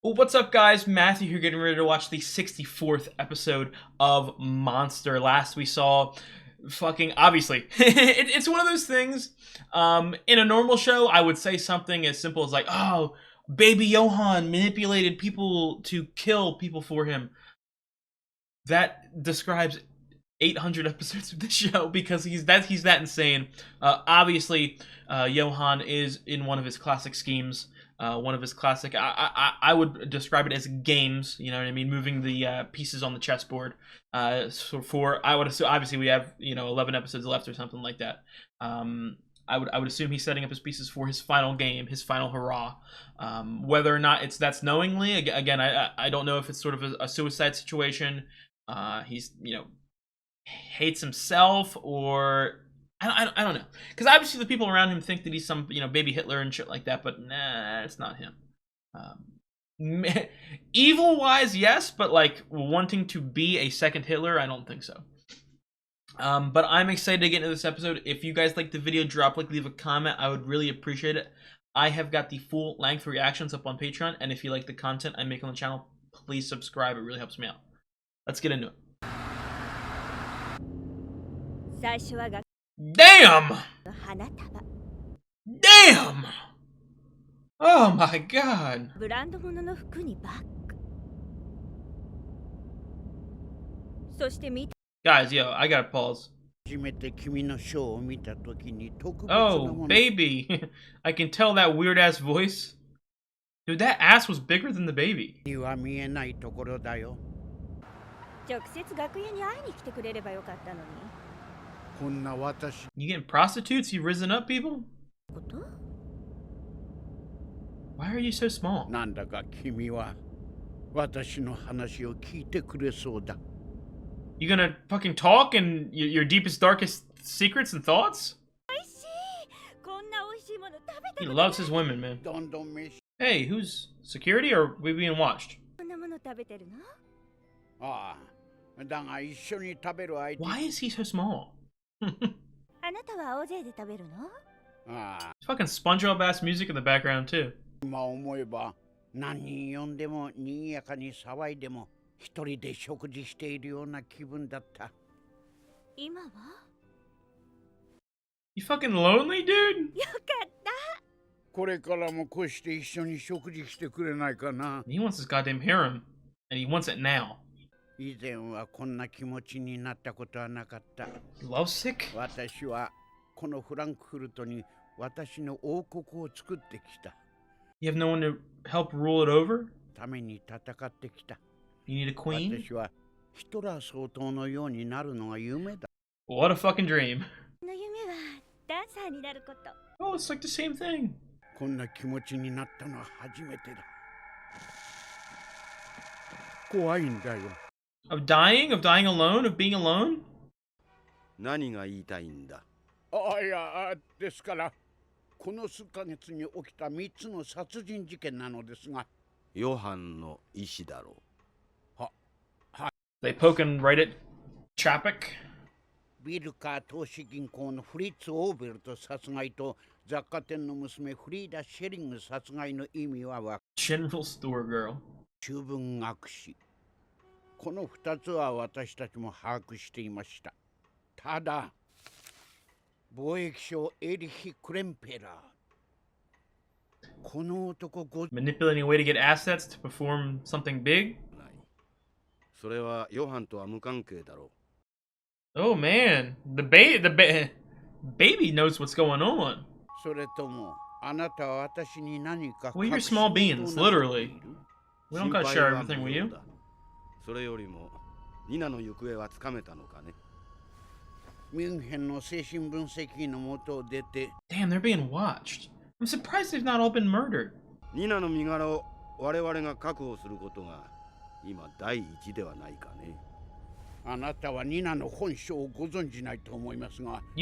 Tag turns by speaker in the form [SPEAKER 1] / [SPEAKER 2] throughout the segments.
[SPEAKER 1] Well, what's up, guys? Matthew here, getting ready to watch the 64th episode of Monster. Last we saw, fucking obviously, it's one of those things. In a normal show, I would say something as simple as like, "Oh, baby Johan manipulated people to kill people for him." That describes 800 episodes of this show because he's that insane. Obviously, Johan is in one of his classic schemes. One of his classic, I would describe it as games. You know what I mean? Moving the pieces on the chessboard. So for I would assume, obviously we have 11 episodes left or something like that. I would assume he's setting up his pieces for his final game, his final hurrah. Whether or not that's knowingly, again, I don't know if it's sort of a suicide situation. He's hates himself, or I don't know, because obviously the people around him think that he's some baby Hitler and shit like that, but nah, it's not him. Evil wise, yes, but like wanting to be a second Hitler, I don't think so. But I'm excited to get into this episode. If you guys like the video, leave a comment. I would really appreciate it. I have got the full length reactions up on Patreon, and if you like the content I make on the channel, please subscribe. It really helps me out. Let's get into it. Damn! Damn! Oh my god. Guys, yo, I gotta pause. Oh, baby. I can tell that weird ass voice. Dude, that ass was bigger than the baby. You getting prostitutes? You risen up people? Why are you so small? You gonna fucking talk and your deepest, darkest secrets and thoughts? He loves his women, man. Hey, who's security, or are we being watched? Why is he so small? Fucking SpongeBob ass music in the background too. You fucking lonely, dude? He wants his goddamn harem, and he wants it now. Lovesick? You have no one to help rule it over? You need a queen? What a fucking dream. Oh, it's like the same thing. Of dying? Of dying alone? Of being alone? They poking right at Chapek? General Store Girl. Manipulating a way to get assets to perform something big? Oh man, the baby knows what's going on. We're your small beans, literally. We don't gotta share everything with you. Damn, they're being watched. I'm surprised they've not all been murdered. You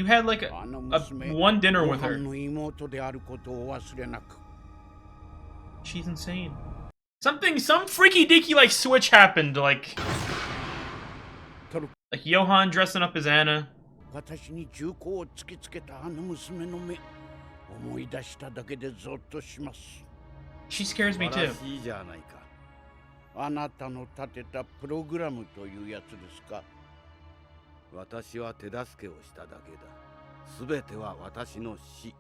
[SPEAKER 1] had like one dinner with her. She's insane. Some freaky deaky like switch happened, like Johan dressing up as Anna. She scares me too.
[SPEAKER 2] あなたの立てたプログラムというやつですか？
[SPEAKER 3] 私は手助けをしただけだ。すべては私の死。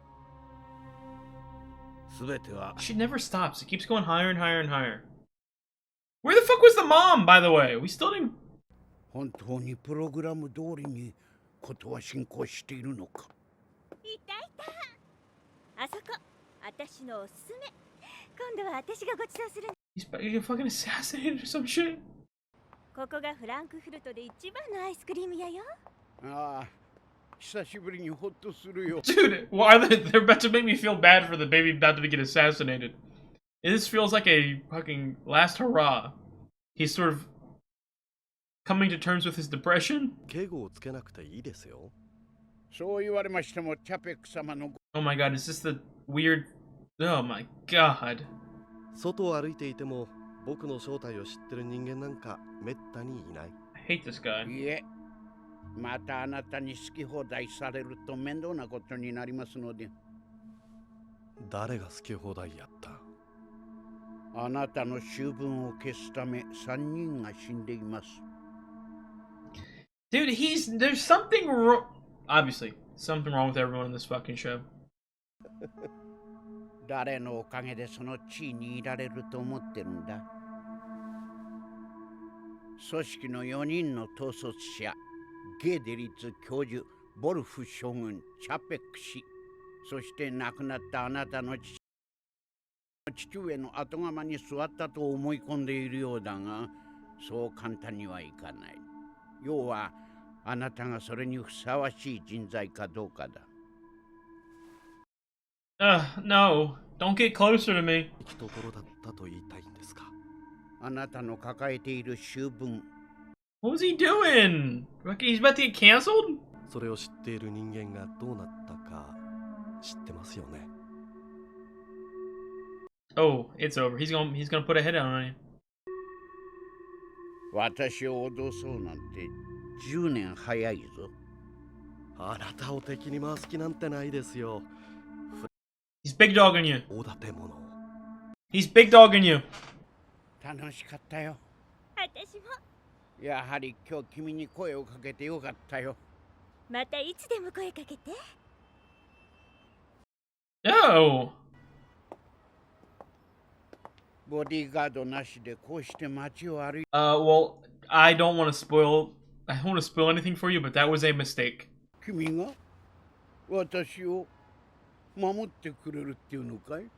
[SPEAKER 3] すべては。
[SPEAKER 1] She never stops. It keeps going higher and higher and higher. Where the fuck was the mom, by the way? We still didn't.
[SPEAKER 2] 本当にプログラム通りにことは進行しているのか？
[SPEAKER 4] いたいた。あそこ、私のおすすめ。今度は私がご馳走する。
[SPEAKER 1] He's about to get fucking assassinated or some shit.
[SPEAKER 4] ここがフランクフルトで一番のアイスクリーム屋よ。
[SPEAKER 2] ああ、久しぶりにホッとするよ。
[SPEAKER 1] Dude, why are they're about to make me feel bad for the baby about to get assassinated. This feels like a fucking last hurrah. He's sort of coming to terms with his depression.
[SPEAKER 5] 敬語をつけなくていいですよ。
[SPEAKER 2] そう言われましても、チャペック様の
[SPEAKER 1] Oh my god, is this the weird... Oh my god.
[SPEAKER 5] 外を歩いていても僕の正体を知ってる人間なんかめったにいない。
[SPEAKER 1] I hate this guy.
[SPEAKER 2] いえ、またあなたに好き放題されると面倒なことになりますので。
[SPEAKER 5] 誰が好き放題やった？
[SPEAKER 2] あなたの醜聞を消すため3人が死んでいます。
[SPEAKER 1] Dude, there's something wrong. Obviously, something wrong with everyone in this fucking show.
[SPEAKER 2] 誰のおかげでその地位にいられると思ってるんだ？組織の4人の統率者、ゲデリツ教授、ボルフ将軍、チャペック氏、そして亡くなったあなたの父上の後釜に座ったと思い込んでいるようだが、そう簡単にはいかない。要は、あなたがそれにふさわしい人材かどうかだ。
[SPEAKER 1] No. Don't get closer to me.
[SPEAKER 5] 生きところだったと言いたいんですか？
[SPEAKER 2] あなたの抱えている醜聞。
[SPEAKER 1] What was he doing? He's about to get canceled?
[SPEAKER 5] それを知っている人間がどうなったか知ってますよね。
[SPEAKER 1] Oh, it's over. He's gonna put a head down on you.
[SPEAKER 2] 私を脅そうなんて10年早いぞ。
[SPEAKER 5] あなたを敵に回す気なんてないですよ。
[SPEAKER 1] He's big dogging you.
[SPEAKER 5] おだて者。
[SPEAKER 1] He's big dogging you.
[SPEAKER 2] 楽しかったよ。
[SPEAKER 4] 私も。
[SPEAKER 2] やはり今日君に声をかけてよかったよ。
[SPEAKER 4] またいつでも声かけて。
[SPEAKER 1] Oh.
[SPEAKER 2] ボディーガードなしでこうして街を歩いて。
[SPEAKER 1] Well, I don't want to spoil. I don't want to spoil anything for you, but that was a mistake.
[SPEAKER 2] 君が私を守ってくれるっていうのかい？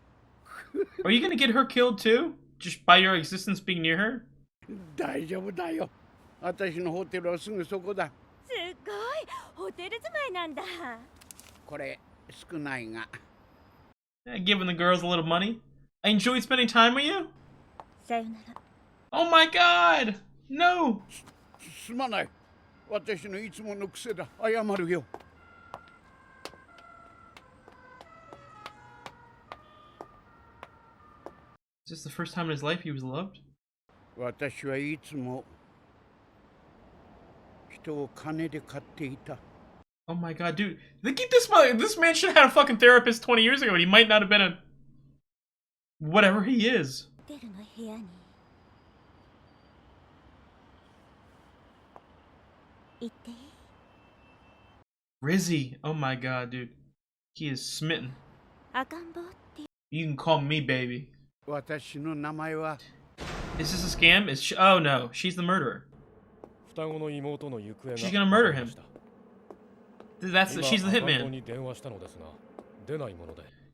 [SPEAKER 1] Are you gonna get her killed too? Just by your existence being near her?
[SPEAKER 2] 大丈夫だよ。私のホテルはすぐそこだ。
[SPEAKER 4] すごい、ホテル住まいなんだ。
[SPEAKER 2] これ少ないが。
[SPEAKER 1] Giving the girls a little money. I enjoyed spending time with you.
[SPEAKER 4] さよなら。
[SPEAKER 1] Oh my god! No!
[SPEAKER 2] すまない。私のいつもの癖だ。謝るよ。
[SPEAKER 1] Is this the first time in his life he was loved?
[SPEAKER 2] 私はいつも人を金で買っていた。
[SPEAKER 1] Oh my god, dude. This man should have had a fucking therapist 20 years ago, and he might not have been a... whatever he is.
[SPEAKER 4] ホテルの部屋に。行っていい？
[SPEAKER 1] Rizzy. Oh my god, dude. He is smitten.
[SPEAKER 4] 赤ん坊って。
[SPEAKER 1] You can call me baby.
[SPEAKER 2] 私の名前は
[SPEAKER 1] Is this a scam? Oh no, she's the murderer. She's gonna murder him. She's the hitman.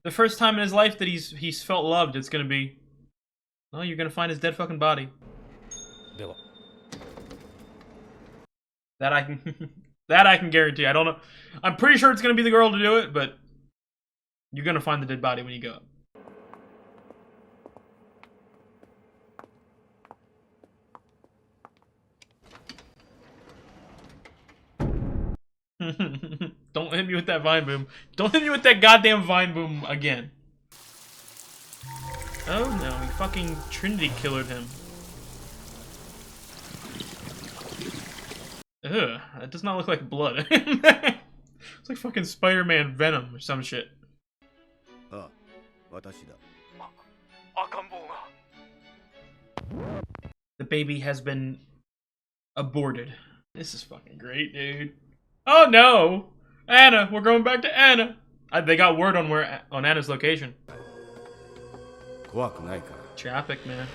[SPEAKER 1] The first time in his life that he's felt loved, it's gonna be... well, you're gonna find his dead fucking body. That I can... that I can guarantee. I don't know. I'm pretty sure it's gonna be the girl to do it, but... you're gonna find the dead body when you go up. Don't hit me with that vine boom. Don't hit me with that goddamn vine boom again. Oh no, he fucking Trinity killered him. Ugh, that does not look like blood. It's like fucking Spider-Man Venom or some shit.
[SPEAKER 3] あ、私だ。
[SPEAKER 6] 赤ん坊が
[SPEAKER 1] baby has been aborted. This is fucking great, dude. Oh no! Anna! We're going back to Anna! They got word on Anna's location.
[SPEAKER 3] 怖くないから。
[SPEAKER 1] Traffic, man.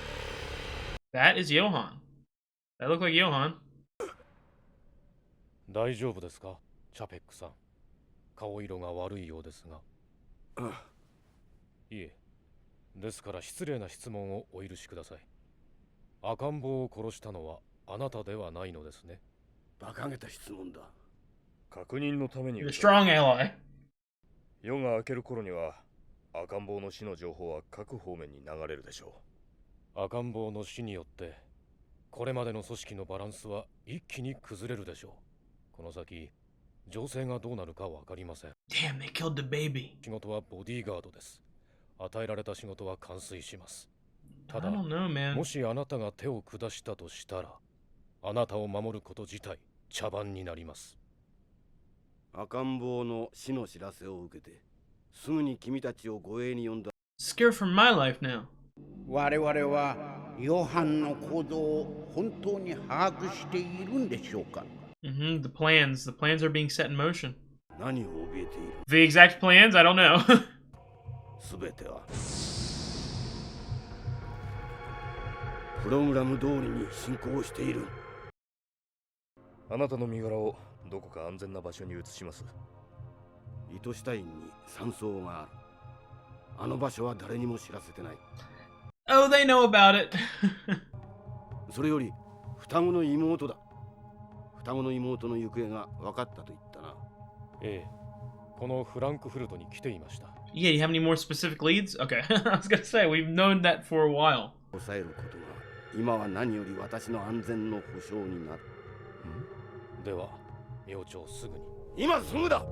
[SPEAKER 1] That is Johan. That looked like Johan.
[SPEAKER 6] 大丈夫ですか、チャペックさん。顔色が悪いようですが。いえ。ですから失礼な質問をお許しください。赤ん坊を殺したのはあなたではないのですね。
[SPEAKER 3] 馬鹿げた質問だ。
[SPEAKER 7] 確認のために
[SPEAKER 1] You're a strong ally.
[SPEAKER 7] 夜が明ける頃には赤ん坊の死の情報は各方面に流れるでしょ
[SPEAKER 6] う。赤ん坊の死によってこれまでの組織のバランスは一気に崩れるでしょう。この先情勢がどうなるかわかりません。
[SPEAKER 1] Damn, they killed the baby.
[SPEAKER 6] 仕事はボディーガードです。与えられた仕事は完遂します。た
[SPEAKER 1] I
[SPEAKER 6] だ、
[SPEAKER 1] don't know, man.
[SPEAKER 6] もしあなたが手を下したとしたら、あなたを守ること自体茶番になります。
[SPEAKER 3] 赤ん坊の死の知らせを受けて、すぐに君たちを護衛に呼んだ。
[SPEAKER 1] Scared for my life now.
[SPEAKER 2] 我々はヨハンの行動を本当に把握しているんでしょうか。
[SPEAKER 1] The plans are being set in motion.
[SPEAKER 3] 何を怯えている。
[SPEAKER 1] The exact plans? I don't know.
[SPEAKER 3] すべてはプログラム通りに進行している。
[SPEAKER 7] う。あなたの身柄をどこか安全な場所に移します。
[SPEAKER 3] 糸下院に山荘がある。あの場所は誰にも知らせてない。
[SPEAKER 1] Oh, they know about it.
[SPEAKER 3] それより双子の妹だ。双子の妹の行方が分かったと言ったな。
[SPEAKER 6] ええ、このフランクフルトに来ていました。
[SPEAKER 1] Yeah, you have any more specific leads? Okay, I was gonna say, we've known that for a while.
[SPEAKER 3] 抑えることが今は何より私の安全の保証になる。
[SPEAKER 6] では、明朝すぐに。
[SPEAKER 3] 今すぐだ。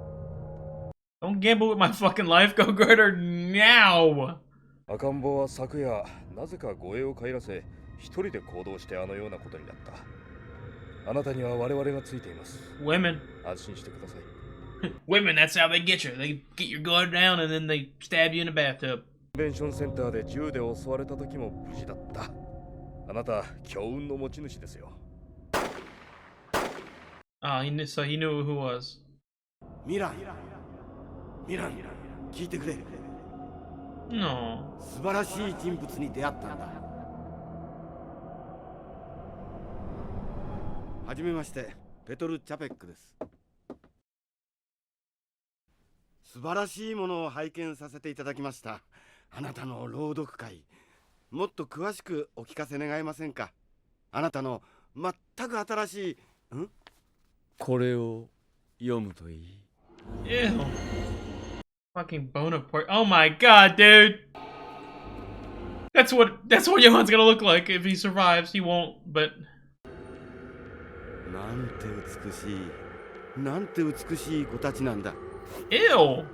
[SPEAKER 1] Don't gamble with my fucking life, go get her now!
[SPEAKER 7] 赤ん坊は昨夜なぜか護衛を帰らせ一人で行動してあのようなことになった。あなたには我々がついています。
[SPEAKER 1] Women.
[SPEAKER 7] 安心してください。
[SPEAKER 1] Women, that's how they get you. They get your guard down and then they stab you in the bathtub.
[SPEAKER 7] コンベンションセンターで銃で襲われた時も無事だった。あなた、強運の持ち主ですよ。
[SPEAKER 1] Ah, so he knew who was.
[SPEAKER 3] ミラン、聞いてくれ。
[SPEAKER 1] No.
[SPEAKER 3] 素晴らしい人物に出会ったんだ。はじめまして、ペトル・チャペックです。素晴らしいものを拝見させていただきました。あなたの朗読会、もっと詳しくお聞かせ願えませんか。あなたの全く新しい、
[SPEAKER 8] これを読むといい。
[SPEAKER 1] Ew. Fucking Bonaparte. Oh my god, dude. That's what Johan's gonna look like if he survives. He won't, but
[SPEAKER 3] なんて美しい、なんて美しい子たちなんだ。
[SPEAKER 1] ew.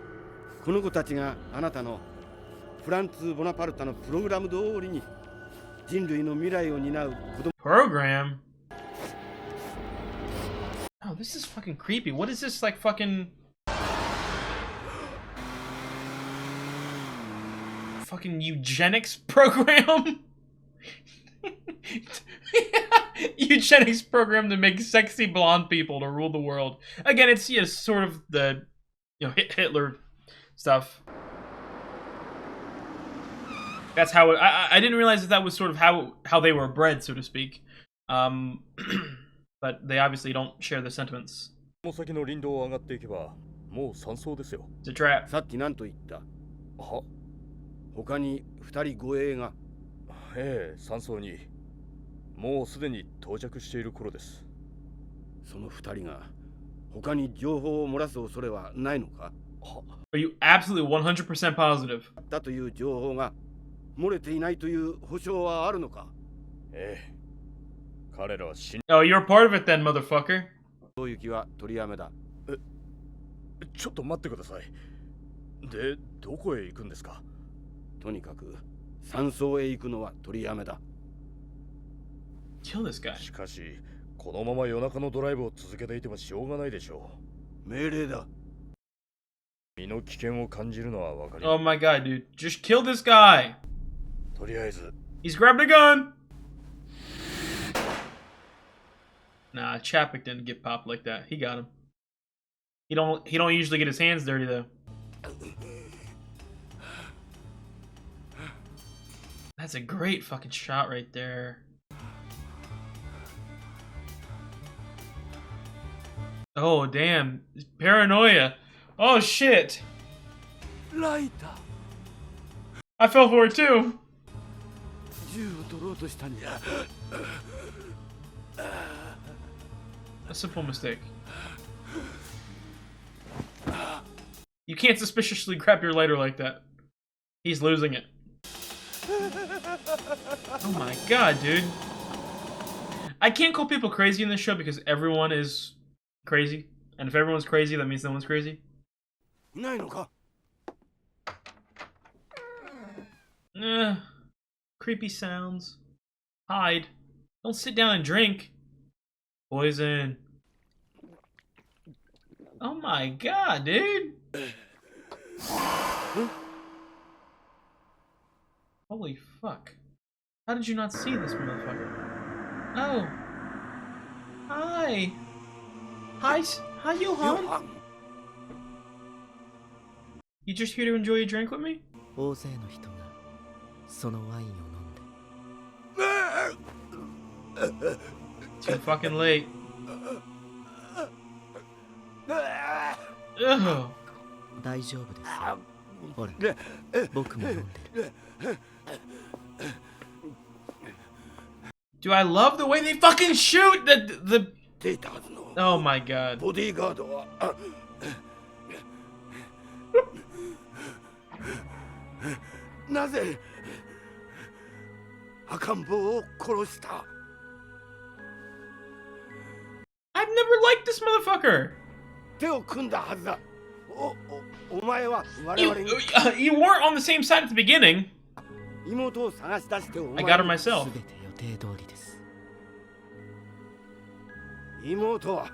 [SPEAKER 3] この子たちがあなたのフランツ・ボナパルタのプログラム通りに人類の未来を担う子供。
[SPEAKER 1] Program. Oh, this is fucking creepy. What is this like fucking eugenics program? Eugenics program to make sexy blonde people to rule the world. Again, it's sort of the Hitler stuff. That's how it, I didn't realize that was sort of how they were bred, so to speak. But they obviously don't share the sentiments.
[SPEAKER 7] この先の林道を上がっていけばもう山荘ですよ。
[SPEAKER 1] It's a trap.
[SPEAKER 3] さっき何と言った。
[SPEAKER 7] は？
[SPEAKER 3] 他に2人護衛が。
[SPEAKER 7] ええ、山荘にもうすでに到着している頃です。
[SPEAKER 3] その2人が他に情報を漏らす恐れはないのか。
[SPEAKER 1] Are you absolutely 100% positive?
[SPEAKER 3] だという情報が漏れていないという保証はあるのか。
[SPEAKER 7] ええ、彼らは
[SPEAKER 1] Oh, you're a part of it then, motherfucker.
[SPEAKER 3] 大雪は取りやめだ。
[SPEAKER 7] ちょっと待ってください。で、どこへ行くんですか？
[SPEAKER 3] とにかく山荘へ行くのは取りやめだ。
[SPEAKER 1] Kill this guy.
[SPEAKER 7] しかし、このまま夜中のドライブを続けていてもしょうがないでしょ
[SPEAKER 3] う。命令だ。
[SPEAKER 7] 身の危険を感じるのはわかり。
[SPEAKER 1] Oh my god, dude. Just kill this guy.
[SPEAKER 7] とりあえず。
[SPEAKER 1] He's grabbed a gun. Nah, Chapek didn't get popped like that. He got him. He don't usually get his hands dirty though. That's a great fucking shot right there. Oh damn. Paranoia. Oh shit. I fell for it too. A simple mistake. You can't suspiciously grab your lighter like that. He's losing it. Oh my god, dude. I can't call people crazy in this show because everyone is crazy. And if everyone's crazy, that means no one's crazy. Creepy sounds. Hide. Don't sit down and drink. Poison. Oh my god, dude. Holy fuck. How did you not see this motherfucker? Oh. Hi. Hi, Johan. You just here to enjoy a drink with me?
[SPEAKER 9] 大勢の人がそのワインを飲んで
[SPEAKER 1] Too fucking late. Ugh.
[SPEAKER 9] 大丈夫ですほら僕も飲んでる
[SPEAKER 1] Do I love the way they fucking shoot the Oh my god.
[SPEAKER 3] ボディーガードはなぜ赤ん坊を殺した
[SPEAKER 1] I've never liked this motherfucker.
[SPEAKER 3] 手を組んだはずだお前は我
[SPEAKER 1] You,
[SPEAKER 3] 々に
[SPEAKER 1] you weren't on the same side at the beginning.
[SPEAKER 3] 妹を探し出してお
[SPEAKER 1] I
[SPEAKER 3] 前
[SPEAKER 1] got her
[SPEAKER 3] に
[SPEAKER 1] myself.
[SPEAKER 9] 全て予定通りです
[SPEAKER 3] 妹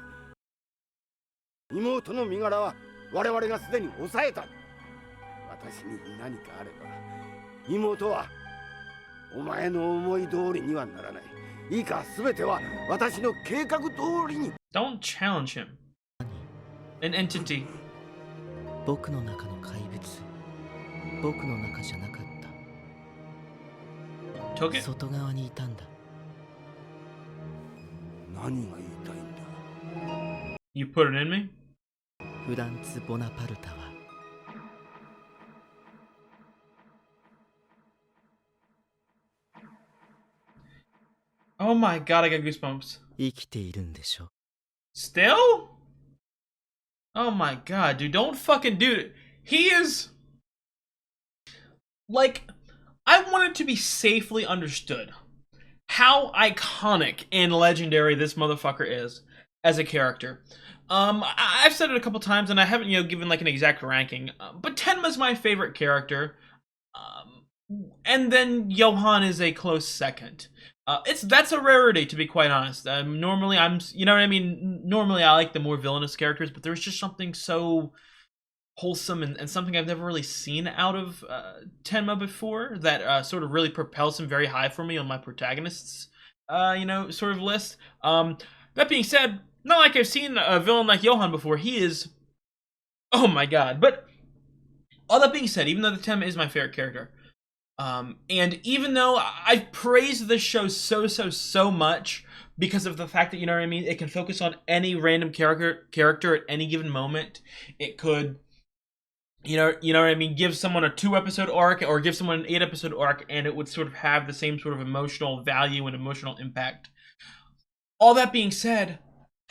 [SPEAKER 3] の身柄は我々がすでに抑えた私に何かあれば妹はお前の思い通りにはならないいいか全ては私の計画通りに
[SPEAKER 1] Don't challenge him. An entity.
[SPEAKER 9] 僕の中の怪物僕の中じゃなかっ
[SPEAKER 1] Took
[SPEAKER 9] た
[SPEAKER 1] it.
[SPEAKER 9] 外側にいたんだ
[SPEAKER 3] 何が言いたいんだ
[SPEAKER 1] You put it in me?
[SPEAKER 9] フランツ・ボナパルタは
[SPEAKER 1] Oh my god, I got goosebumps.
[SPEAKER 9] 生きているんでしょ
[SPEAKER 1] Still? Oh my god, dude, don't fucking do it. He is... Like, I want it to be safely understood how iconic and legendary this motherfucker is as a character. I've said it a couple times, and I haven't, given like an exact ranking. But Tenma's my favorite character, and then Johan is a close second. That's a rarity, to be quite honest. Normally, Normally, I like the more villainous characters, but there's just something so wholesome and something I've never really seen out of Tenma before that sort of really propels him very high for me on my protagonists, sort of list. That being said, not like I've seen a villain like Johan before. He is, oh my god. But all that being said, even though the Tenma is my favorite character, and even though I've praised this show so much because of the fact that, it can focus on any random character at any given moment. It could, give someone a 2-episode arc or give someone an 8-episode arc, and it would sort of have the same sort of emotional value and emotional impact. All that being said,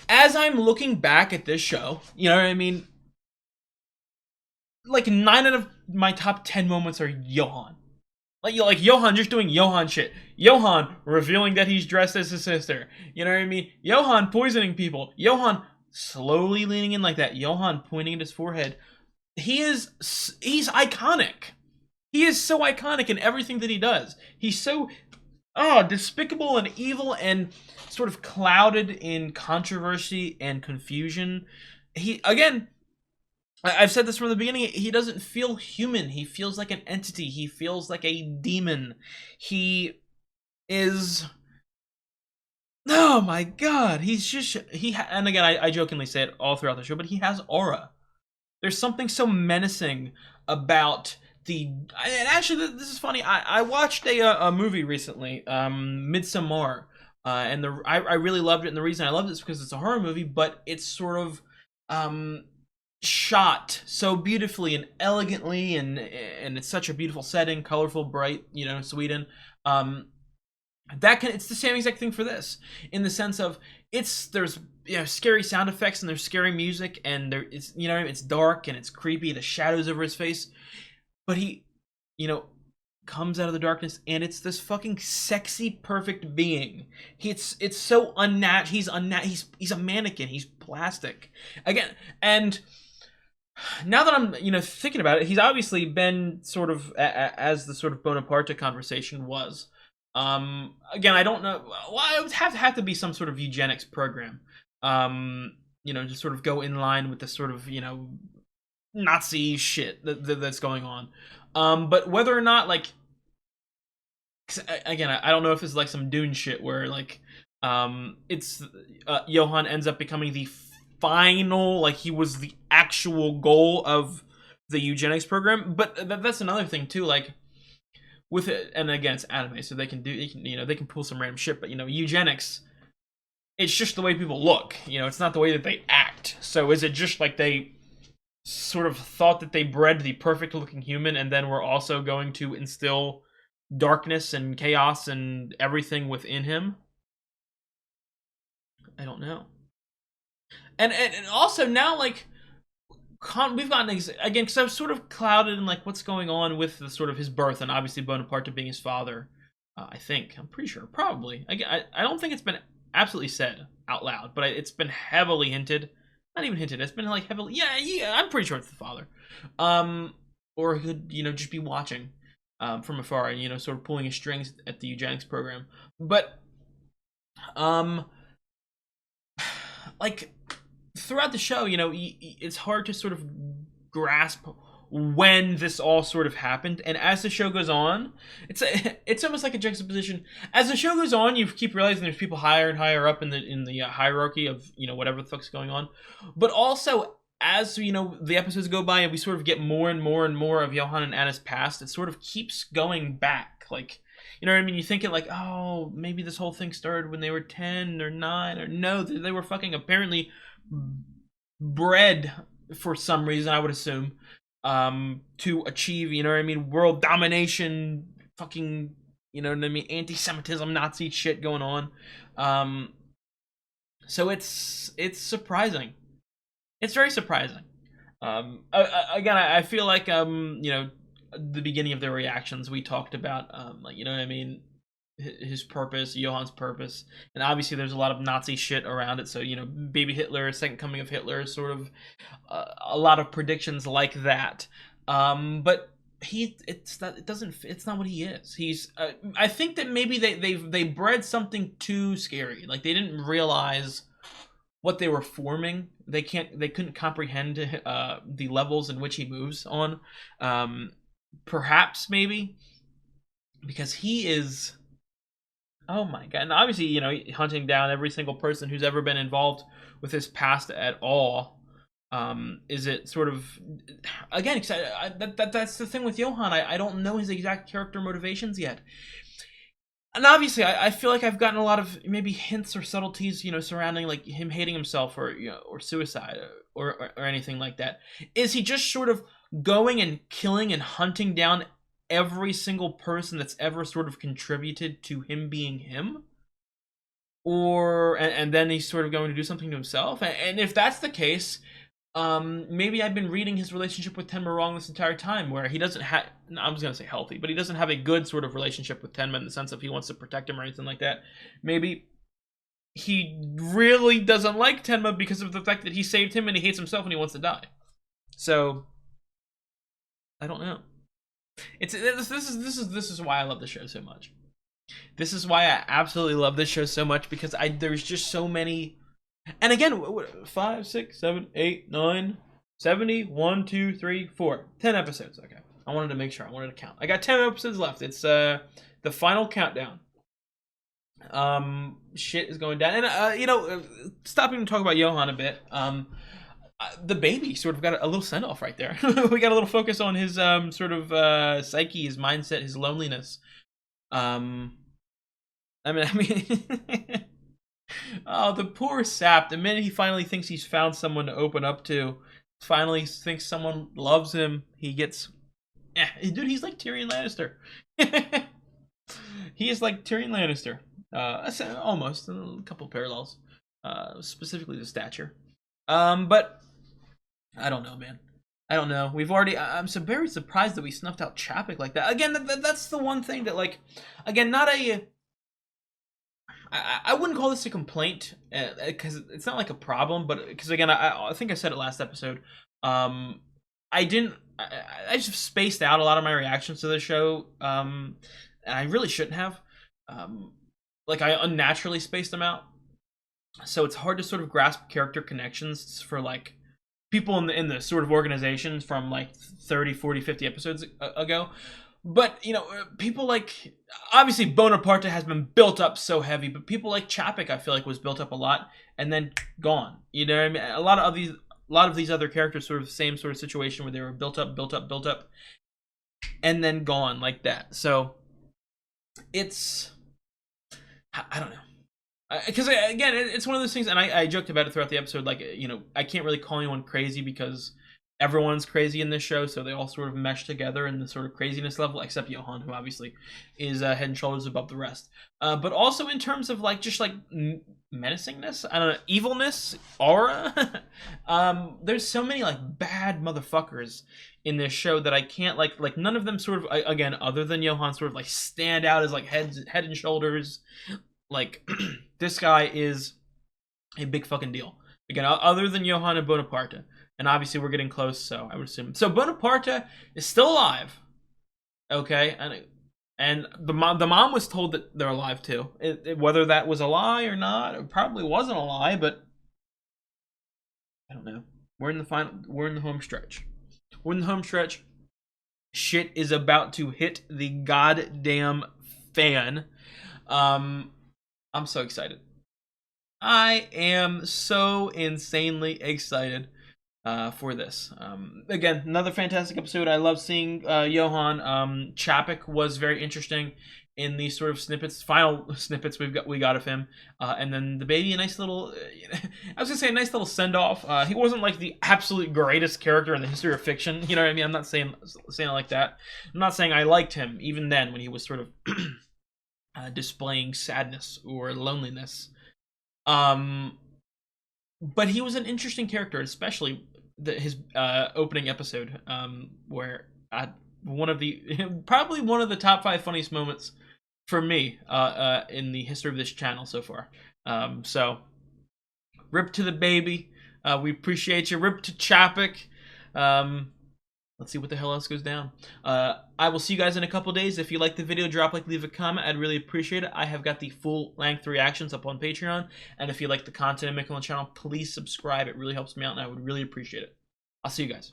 [SPEAKER 1] as I'm looking back at this show, like 9 out of my top 10 moments are Johan. Like Johan just doing Johan shit. Johan revealing that he's dressed as his sister. Johan poisoning people. Johan slowly leaning in like that. Johan pointing at his forehead. He's iconic. He is so iconic in everything that he does. He's so despicable and evil and sort of clouded in controversy and confusion. I've said this from the beginning, he doesn't feel human. He feels like an entity. He feels like a demon. He is Oh my god, and again, I jokingly say it all throughout the show, but he has aura. There's something so menacing about and actually, this is funny. I watched a movie recently, Midsommar, and I really loved it. And the reason I loved it is because it's a horror movie, but it's sort of shot so beautifully and elegantly, and it's such a beautiful setting, colorful, bright, Sweden. It's the same exact thing for this, in the sense of there's scary sound effects and there's scary music, and it's dark and it's creepy, the shadows over his face, but he comes out of the darkness and it's this fucking sexy, perfect being. It's so unnatural. He's a mannequin. He's plastic again. And now that I'm thinking about it, he's obviously been sort of as the sort of Bonaparte conversation was. Again, I don't know. Well, it would have to be some sort of eugenics program. To sort of go in line with the sort of Nazi shit that's going on. But whether or not, like, again, I don't know if it's like some Dune shit where it's Johan ends up becoming the final, like he was the actual goal of the eugenics program. But that's another thing too, like with it, and again, it's anime, so they can pull some random shit. But eugenics, it's just the way people look. It's not the way that they act. So is it just like they sort of thought that they bred the perfect looking human, and then we're also going to instill darkness and chaos and everything within him? I don't know. And also now, like, we've gotten again, because I was sort of clouded in like what's going on with the sort of his birth, and obviously Bonaparte being his father. I'm pretty sure, probably. I don't think it's been absolutely said out loud, but it's been heavily hinted. Not even hinted. It's been like heavily. Yeah. I'm pretty sure it's the father. Or he could just be watching from afar and sort of pulling his strings at the eugenics program. But like throughout the show, it's hard to sort of grasp when this all sort of happened. And as the show goes on, it's almost like a juxtaposition. As the show goes on, you keep realizing there's people higher and higher up in the hierarchy of whatever the fuck's going on. But also, as the episodes go by and we sort of get more and more and more of Johan and Anna's past, it sort of keeps going back. Like, you know what I mean? You think it like, oh, maybe this whole thing started when they were 10 or 9, or no, they were fucking apparently bred for some reason, I would assume, to achieve, world domination, fucking, anti-Semitism, Nazi shit going on. So it's surprising. It's very surprising. Again, I feel like, the beginning of the reactions we talked about, his purpose, Johan's purpose, and obviously there's a lot of Nazi shit around it. So baby Hitler, second coming of Hitler, sort of a lot of predictions like that. But it's not what he is. He's I think that maybe they bred something too scary. Like they didn't realize what they were forming. They couldn't comprehend the levels in which he moves on. Perhaps maybe because he is. Oh my god. And obviously, hunting down every single person who's ever been involved with his past at all. Is it sort of, again, that's the thing with Johan. I don't know his exact character motivations yet. And obviously, I feel like I've gotten a lot of maybe hints or subtleties, surrounding like him hating himself or or suicide or anything like that. Is he just sort of going and killing and hunting down every single person that's ever sort of contributed to him being him? Or and then he's sort of going to do something to himself? And if that's the case, maybe I've been reading his relationship with Tenma wrong this entire time, where he doesn't have, I was going to say healthy, but he doesn't have a good sort of relationship with Tenma in the sense of he wants to protect him or anything like that. Maybe he really doesn't like Tenma because of the fact that he saved him and he hates himself and he wants to die. So I don't know. This is why I love this show so much. This is why I absolutely love this show so much, because there's just so many. And again, 5, 6, 7, 8, 9, 70, 1, 2, 3, 4, 10 episodes. Okay, I wanted to make sure. I wanted to count. I got 10 episodes left. It's the final countdown. Shit is going down, and stopping to talk about Johan a bit. The baby sort of got a little send off right there. We got a little focus on his sort of psyche, his mindset, his loneliness. I mean, oh, the poor sap. The minute he finally thinks he's found someone to open up to, finally thinks someone loves him, he gets, dude, he's like Tyrion Lannister. He is like Tyrion Lannister. Almost a couple parallels, specifically the stature. But I don't know, man. I don't know. I'm so very surprised that we snuffed out Chapek like that. Again, that's the one thing that, like, again, I wouldn't call this a complaint, because it's not like a problem, but because again, I think I said it last episode. I just spaced out a lot of my reactions to the show, and I really shouldn't have. Like, I unnaturally spaced them out, so it's hard to sort of grasp character connections for like people in the sort of organizations from like 30, 40, 50 episodes ago. But, people like, obviously Bonaparte has been built up so heavy, but people like Chapek, I feel like, was built up a lot and then gone. You know what I mean? A lot of these other characters sort of same sort of situation where they were built up, and then gone like that. So it's, I don't know. Because again, it's one of those things, and I joked about it throughout the episode. Like, I can't really call anyone crazy because everyone's crazy in this show, so they all sort of mesh together in the sort of craziness level, except Johan, who obviously is head and shoulders above the rest. But also in terms of like just like menacingness, I don't know, evilness, aura. There's so many like bad motherfuckers in this show that I can't like none of them sort of, again, other than Johan, sort of like stand out as like head and shoulders. Like, this guy is a big fucking deal. Again, other than Johan and Bonaparte. And obviously we're getting close, so I would assume. So Bonaparte is still alive. Okay? And the mom was told that they're alive too. Whether that was a lie or not, it probably wasn't a lie, but I don't know. We're in the home stretch. We're in the home stretch. Shit is about to hit the goddamn fan. I'm so excited. I am so insanely excited for this. Again, another fantastic episode. I love seeing Johan. Chapek was very interesting in these sort of final snippets we got of him. And then the baby, a nice little, I was gonna say a nice little send off. He wasn't like the absolute greatest character in the history of fiction. You know what I mean? I'm not saying it like that. I'm not saying I liked him even then when he was sort of displaying sadness or loneliness. But he was an interesting character, especially his opening episode, where probably one of the top 5 funniest moments for me in the history of this channel so far. So rip to the baby. We appreciate you. Rip to Chapek. Let's see what the hell else goes down. I will see you guys in a couple days. If you like the video, drop a like, leave a comment. I'd really appreciate it. I have got the full-length reactions up on Patreon. And if you like the content I make on the channel, please subscribe. It really helps me out, and I would really appreciate it. I'll see you guys.